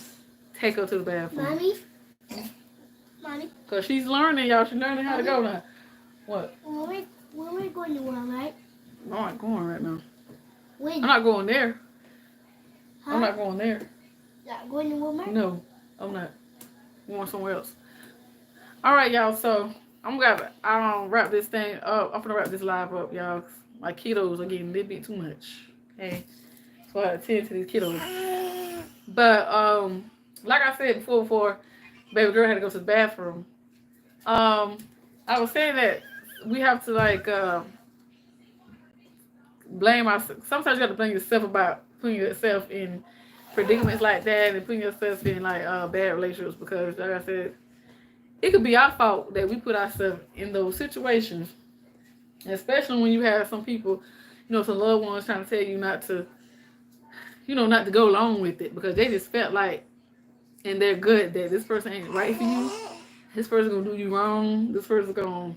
take her to the bathroom. Mommy. Because she's learning, y'all. She's learning how to go now. What? When we're going to Walmart? I'm not going right now. When? I'm not going there. Huh? I'm not going there. Not going to Walmart? No, I'm not. I'm going somewhere else. All right, y'all. So I'm gonna wrap this thing up. I'm gonna wrap this live up, y'all. My kiddos are getting a little bit too much. Okay, so I have to tend to these kiddos. But like I said before, baby girl had to go to the bathroom. I was saying that we have to like blame ourselves. Sometimes you have to blame yourself about putting yourself in predicaments like that and putting yourself in like bad relationships because, like I said, it could be our fault that we put ourselves in those situations, especially when you have some people, some loved ones trying to tell you not to go along with it because they just felt like in their gut that this person ain't right for you. This person gonna do you wrong. This person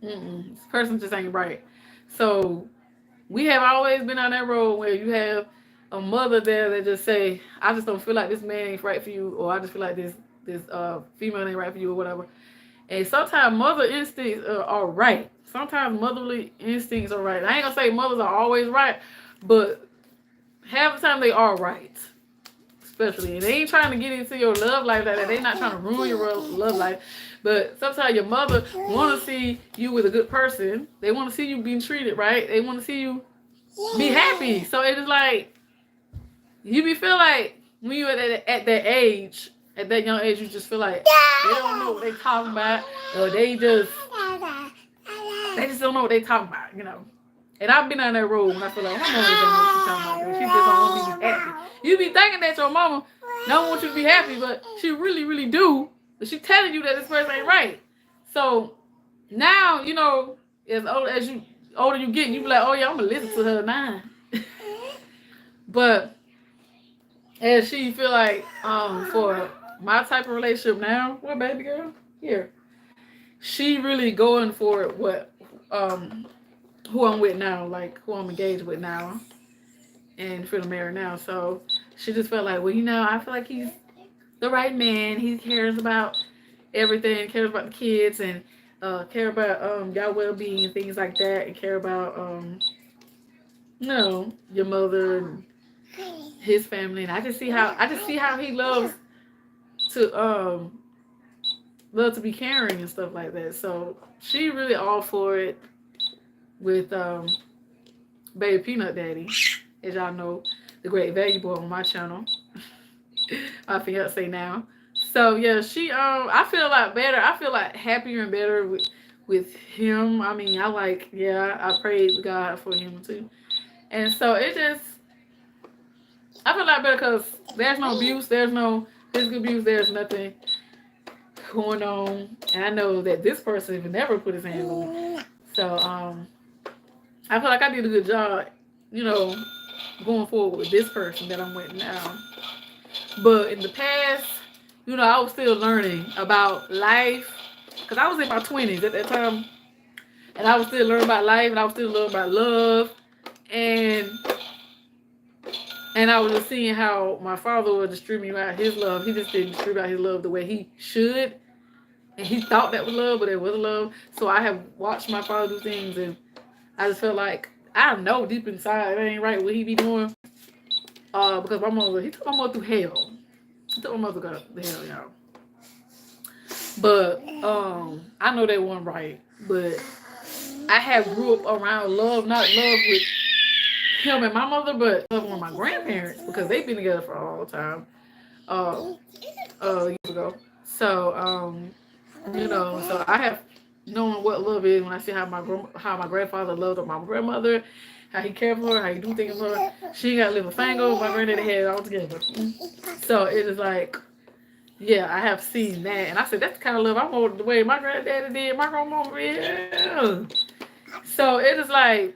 this person just ain't right. So we have always been on that road where you have a mother there that just say, I just don't feel like this man ain't right for you, or I just feel like this female ain't right for you, or whatever. And sometimes mother instincts are right. Sometimes motherly instincts are right. I ain't gonna say mothers are always right, but half the time they are right. Especially, and they ain't trying to get into your love life like that. They not trying to ruin your love life. But sometimes your mother want to see you with a good person. They want to see you being treated right. They want to see you be happy. So it is like you feel like when you at that age, at that young age, you just feel like they don't know what they talking about, or they just don't know what they talking about, And I've been on that road when I feel like my mama don't know what she's talking about. She just don't want me to be happy. You be thinking that your mama don't want you to be happy, but she really, really do. But she telling you that this person ain't right. So now, as older you get, you be like, oh yeah, I'm gonna listen to her now. But as she feel like for my type of relationship now, what baby girl? Here. She really going for what who I'm with now, like who I'm engaged with now and feeling married now. So she just felt like, well, I feel like he's the right man. He cares about everything, cares about the kids, and care about y'all well-being and things like that, and care about your mother and his family. And I just see how he loves to be caring and stuff like that. So she really all for it with baby Peanut Daddy, as y'all know, the great value boy on my channel. My fiance now. So yeah, she I feel a lot better. I feel like happier and better with him. I mean, I prayed to God for him too. And so I feel a lot better because there's no abuse, there's no physical abuse, there's nothing going on. And I know that this person would never put his hands on me. So I feel like I did a good job, going forward with this person that I'm with now. But in the past, I was still learning about life because I was in my 20s at that time, and I was still learning about life, and I was still learning about love, and I was just seeing how my father was distributing out his love. He just didn't distribute out his love the way he should, and he thought that was love, but it wasn't love. So I have watched my father do things, and I just felt like I know deep inside it ain't right what he be doing. Because he took my mother through hell. He took my mother to hell, y'all. But I know they weren't right. But I have grew up around love, not love with him and my mother, but love with my grandparents because they've been together for a long time. Years ago. So so I have known what love is when I see how my grandfather loved my grandmother, how he cared for her, how he do things for her. She ain't got to live a fango. My granddaddy had it all together. So it is like, yeah, I have seen that. And I said, that's the kind of love I want the way my granddaddy did, my grandmama did. So it is like,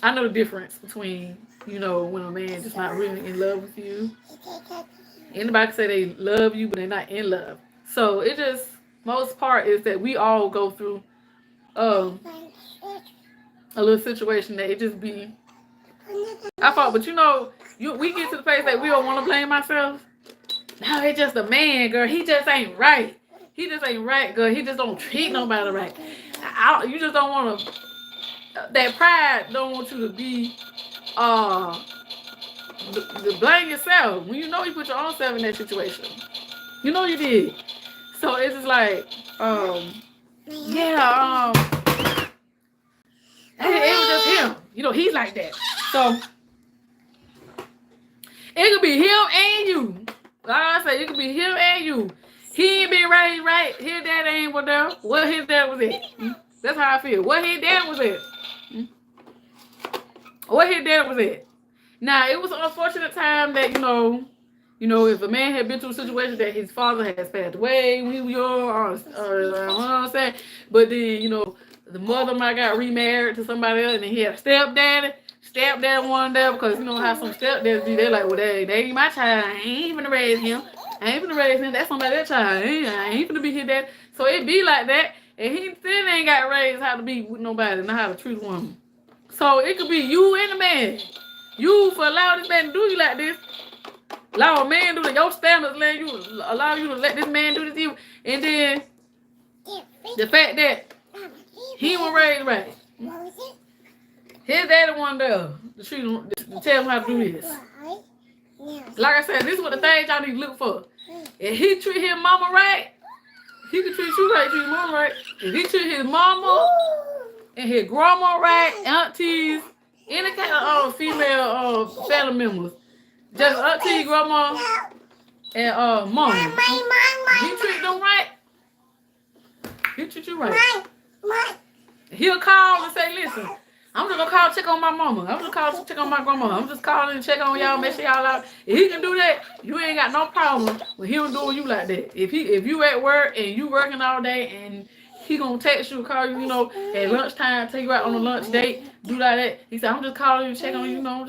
I know the difference between You know, when a man just not really in love with you. Anybody can say they love you, but they're not in love. So it just most part is that we all go through um a little situation that it just be I thought, but you know, we get to the place that we don't want to blame ourselves. No, it's just a man, girl. He just ain't right. He just ain't right, girl. He just don't treat nobody right. You just don't want to. That pride don't want you to be to blame yourself when you know you put your own self in that situation. You know you did. So it's just like, yeah, it was just him. You know, he's like that. So it could be him and you. Like I say, it could be him and you. He ain't been raised right. His dad ain't what there. What his dad was at. That's how I feel. What his dad was at. What his dad was at. Now, it was an unfortunate time that, you know, if a man had been through a situation that his father has passed away when he was young, or you know what I'm saying? But then, you know, the mother might got remarried to somebody else, and then he had a stepdaddy. Stepdad one there, because you know how some stepdads be. They're like, well, they ain't my child. I ain't even to raise him. I ain't finna raise him. That's somebody else's child. I ain't finna be his dad. So it be like that. And he still ain't got raised how to be with nobody, not how to treat a woman. So it could be you and the man. You for allowing this man to do you like this. Allow a man to do that. Your standards allow you to let this man do this to you. And then the fact that he was raised right. His daddy one there to treat him, to tell him how to do this. Like I said, this is what the things y'all need to look for. If he treat his mama right, he can treat you right, treat his mama right. If he treat his mama and his grandma right, aunties, any kind of female family members, just auntie, grandma, and mama. He treat them right. He treat you right. He'll call and say, listen, I'm just gonna call check on my mama. I'm just call check on my grandma. I'm just calling and check on y'all, make sure y'all out. If he can do that, you ain't got no problem with him doing you like that. If you at work and you working all day and he gonna text you, call you, you know, at lunchtime, take you out on a lunch date, do like that. He said, I'm just calling you, check on you, you know,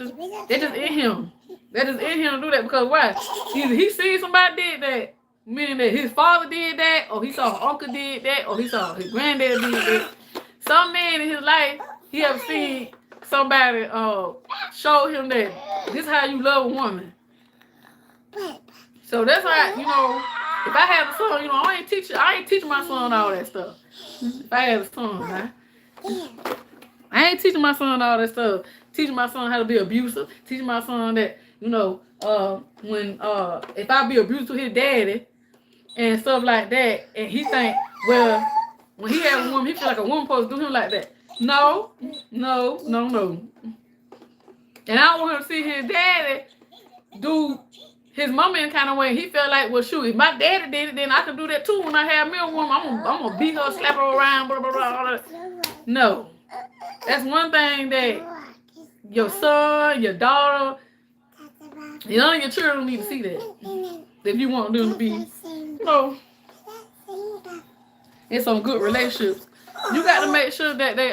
that's just in him. That is in him to do that because why? Either he seen somebody did that, meaning that his father did that, or he saw his uncle did that, or he saw his granddad did that. Some man in his life, he ever seen somebody show him that this is how you love a woman. So that's why, you know, if I have a son, you know, I ain't teaching my son all that stuff. If I have a son, right? I ain't teaching my son all that stuff. Teaching my son how to be abusive. Teaching my son that, you know, if I be abusive to his daddy and stuff like that, and he think, well, when he have a woman, he feel like a woman supposed to do him like that. No. And I don't want him to see his daddy do his mama in kind of way. He felt like, well, shoot, if my daddy did it, then I can do that too. When I have me a woman, I'm gonna beat her, slap her around, blah, blah, blah. No. That's one thing that your son, your daughter, none of your children need to see that. If you want them to be, you know, in some good relationships. You got to make sure that they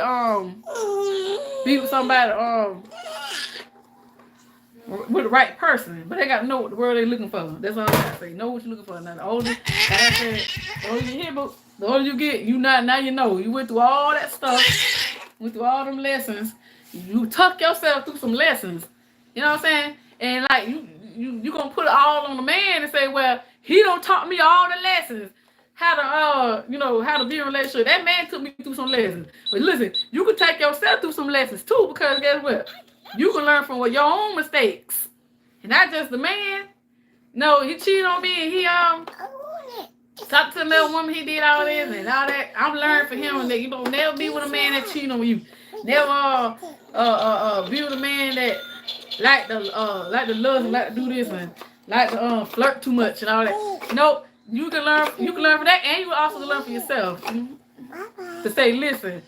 be with somebody with the right person, but they got to know what the world they looking for. That's all I got to say. Know what you're looking for. Now the older, like I said, the older you hear, but the older you get, now you know. You went through all that stuff, went through all them lessons. You tuck yourself through some lessons. You know what I'm saying? And like you gonna put it all on the man and say, well, he don't taught me all the lessons. How to how to be in a relationship. That man took me through some lessons. But listen, you can take yourself through some lessons too, because guess what? You can learn from your own mistakes. And not just the man. No, he cheated on me and he talked to another woman, he did all this and all that. I'm learning from him that you don't never be with a man that cheat on you. Never be with a man that like to love and like to do this and like to flirt too much and all that. Nope. You can learn from that, and you also learn for yourself. To say, listen,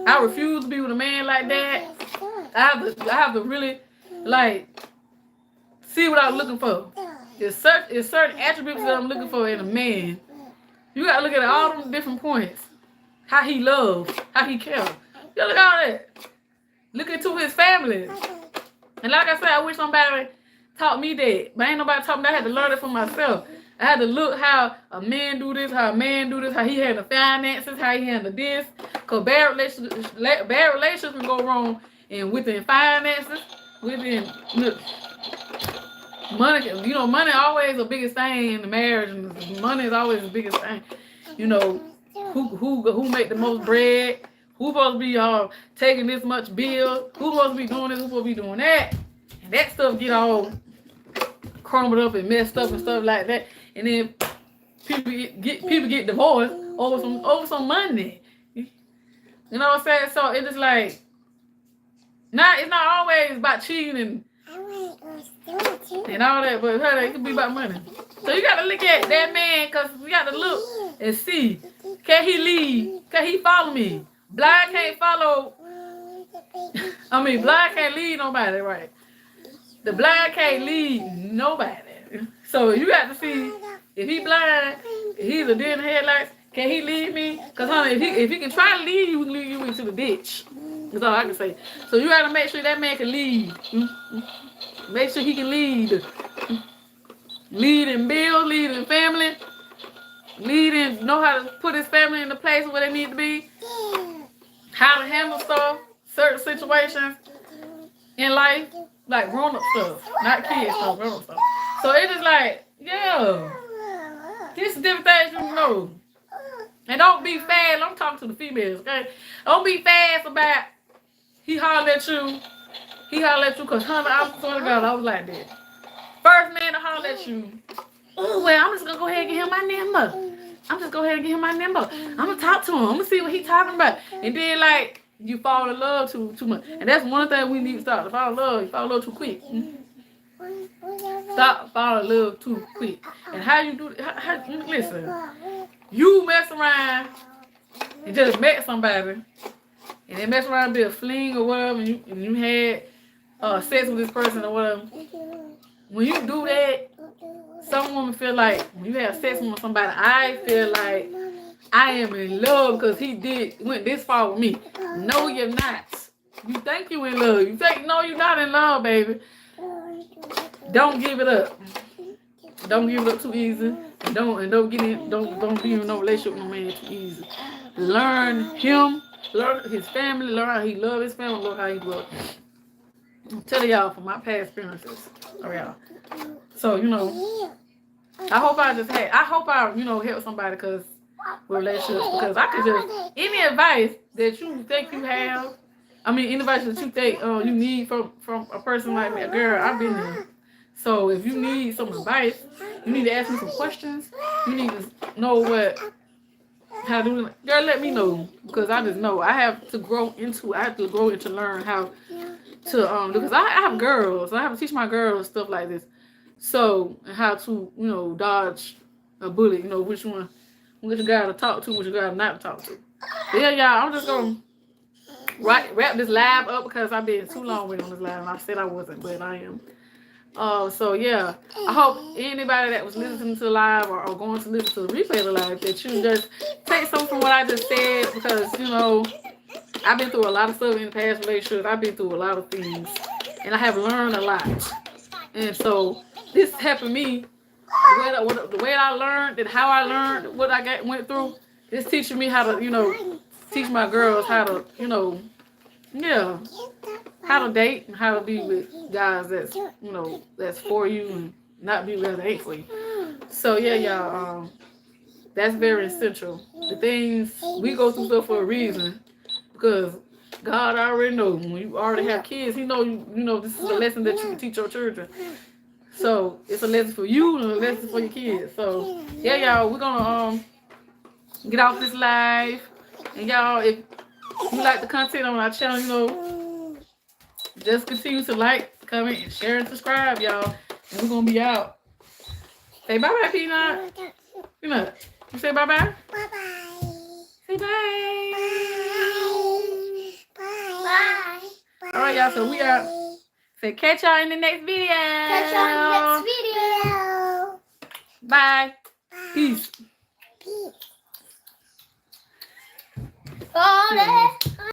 I refuse to be with a man like that. I have to really see what I'm looking for. There's certain attributes that I'm looking for in a man. You gotta look at all them different points. How he loves, how he cares. You gotta look at all that. Look into his family. And like I said, I wish somebody taught me that. But ain't nobody taught me. I had to learn it for myself. I had to look how a man do this, how a man do this, how he handle finances, how he handle this. Because bad relations can go wrong within finances, within money. You know, money always the biggest thing in the marriage. And money is always the biggest thing. You know, who make the most bread? Who supposed to be taking this much bill? Who supposed to be doing this? Who supposed to be doing that? And that stuff get all crumbled up and messed up and stuff like that. And then people get divorced over some money. You know what I'm saying? So it's just like it's not always about cheating and all that, but it could be about money. So you gotta look at that man, cause we gotta look and see, can he lead? Can he follow me? Blind can't follow. Blind can't lead nobody, right? The blind can't lead nobody. So you got to see if he blind, he's a deer in the headlights. Can he lead me? Cause honey, if he can try to lead you, he can lead you into the ditch. That's all I can say. So you got to make sure that man can lead. Make sure he can lead. Lead in bills, lead in family, lead in know how to put his family in the place where they need to be. How to handle stuff, certain situations in life, like grown-up stuff, not kids stuff, grown-up stuff. So it is like, yeah, this is different things you know. And don't be fast. I'm talking to the females, okay? Don't be fast about he hollered at you, because honey, I swear to God, I was like that. First man to holler at you, oh, well, I'm just going to go ahead and get him my number. I'm going to talk to him. I'm going to see what he's talking about. And then, like, you fall in love too much. And that's one thing we need to stop. To fall in love, you fall in love too quick. Stop falling in love too quick. And how you do listen, you mess around and just met somebody, and they mess around and be a fling or whatever, and you had sex with this person or whatever. When you do that, some women feel like when you have sex with somebody, I feel like I am in love because he went this far with me. No, you're not. You think you in love. You think no, you're not in love, baby. Don't give it up. Don't give it up too easy. Don't get in. Don't be in no relationship with no man too easy. Learn him. Learn his family. Learn how he love his family. Learn how he love. I'm telling y'all from my past experiences. All right, y'all. So I hope I help somebody with relationships, because I could just any advice that you think you have. Any advice that you think you need from a person like me, girl, I've been there. So if you need some advice, you need to ask me some questions. You need to know how to do it. Girl, let me know, because I just know I have to grow into learn how to because I have girls. I have to teach my girls stuff like this. So how to dodge a bullet. Which guy to talk to, which guy not to talk to. Yeah, y'all. I'm just gonna wrap this live up because I've been too long waiting on this live, and I said I wasn't, but I am. So yeah, I hope anybody that was listening to the live or going to listen to the replay of the live, that you just take something from what I just said, because I've been through a lot of stuff in the past relationships. I've been through a lot of things, and I have learned a lot. And so this helping me. The way I learned and how I learned what I went through, it's teaching me how to teach my girls how to how to date and how to be with guys that's for you and not be with hate for you. So yeah, y'all, that's very essential. The things we go through stuff for a reason, because God already knows. When you already have kids, He know this is a lesson that you can teach your children. So it's a lesson for you and a lesson for your kids. So yeah, y'all, we're gonna get off this live. And y'all, if you like the content on our channel, just continue to like, comment, and share and subscribe, y'all. And we're gonna be out. Say bye bye, Peanut. Peanut, you say bye bye. Bye bye. Say bye. Bye. Bye. All right, y'all. So we out. Say catch y'all in the next video. Catch y'all in the next video. Bye. Bye. Peace. Peace.